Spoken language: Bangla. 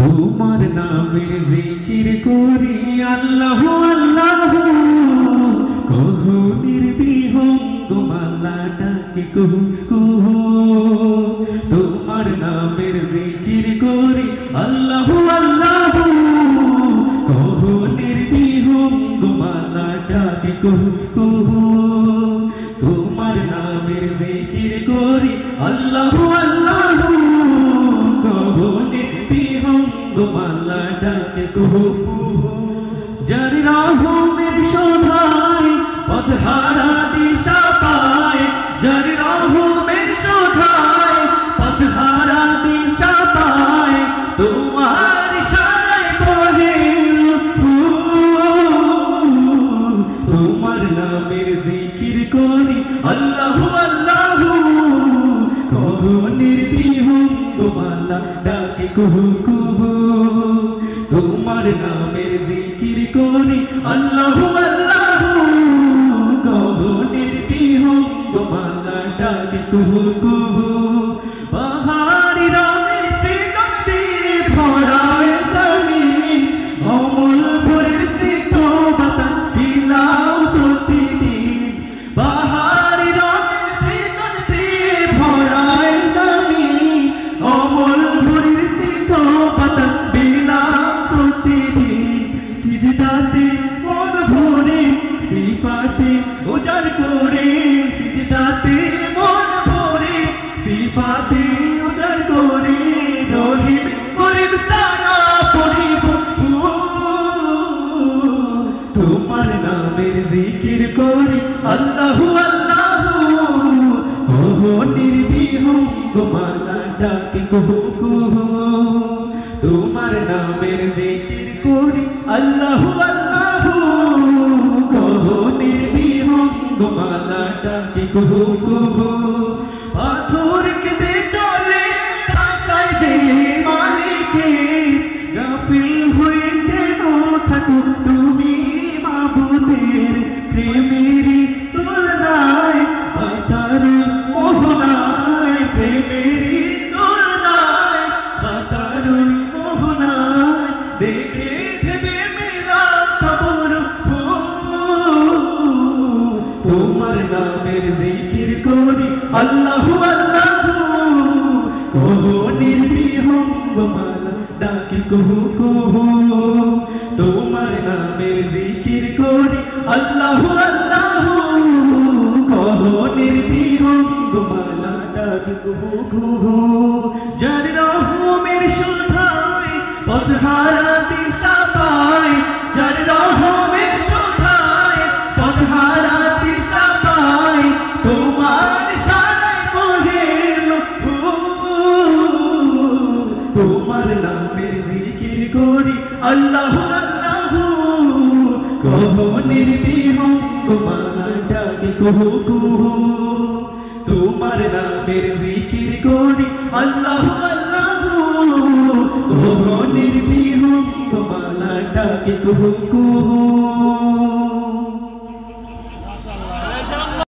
তোমার নামের জিকির করি আল্লাহ আল্লাহ, কহু নির্বিহঙ্গ মালা ডাকে কুহু কুহু। তোমার নামের জিকির করি আল্লাহ আল্লাহ, কহু নির্বিহঙ্গ মালা ডাকে কুহু কুহু। তোমার নামের জিকির করি আল্লাহ আল্লাহ, কহু নির্বিহঙ্গ মালা ডাকে কুহু কুহু। যার রহমের শোভায় পথহারা দিশা পায়, যার রহমের শোভায় পথহারা দিশা পায়, তোমার ইশারায় বহে তোমার নামের জিকির করি আল্লাহ আল্লাহ, কহু নির্বিহঙ্গ মালা ডাকে কুহু কুহু। তোমার নামের জিকির করি আল্লাহ আল্লাহ, কহু নির্বিহঙ্গ মালা ডাকে কুহু কুহু। পাহাড়ি রঙের শ্রীগন্ধে ভরা জমিন, অমল ভোরের স্নিগ্ধ বাতাস বিলাও প্রতিদিন। পাহাড়ি রঙের শ্রীগন্ধে ভরা জমিন, অমল ভোরের স্নিগ্ধ বাতাস বিলাও প্রতিদিন। সিজদাতে মন ভরে সিফাতে উজাড় করে, সিজদাতে মন ভরে সিফাতে উজাড় করে, রহিম করিম সানা পড়িব তোমার নামের জিকির করি আল্লাহ আল্লাহ, কহু নির্বিহঙ্গ মালা ডাকে কুহু কুহু। তোমার নামের জিকির করি আল্লাহ আল্লাহ, কহু নির্বিহঙ্গ মালা ডাকে কুহু কুহু। পাথর কেঁদে চলে আশায় যে মালিকে, গাফিল হয়ে কেন থাকো তুমি মাবুদের প্রেমেরই তুলনায়, পাতার মোহনায় প্রেমেরই তুলনায়, পাতার মোহনায় দেখে ভেবে মেরা খবর। তোমার নামের জিকির করি আল্লাহ আল্লাহ, কহু নির্বিহঙ্গ মালা ডাকে কুহু কুহু। তোমার নামের জিকির করি আল্লাহ আল্লাহ, কহু নির্বিহঙ্গ মালা ডাকে কুহু কুহু। যার রহমের শোভায় পথহারা দিশা পায়, যার রহমের শোভায় পথহারা দিশা পায়, তোমার ইশারায় বহে তোমার নামের জিকির করি আল্লাহ আল্লাহ, কহু নির্বিহঙ্গ মালা ডাকে কুহু কুহু। তোমার নামের জিকির করি আল্লাহ আল্লাহ, কহু নির্বিহঙ্গ মালা ডাকে কুহু কুহু।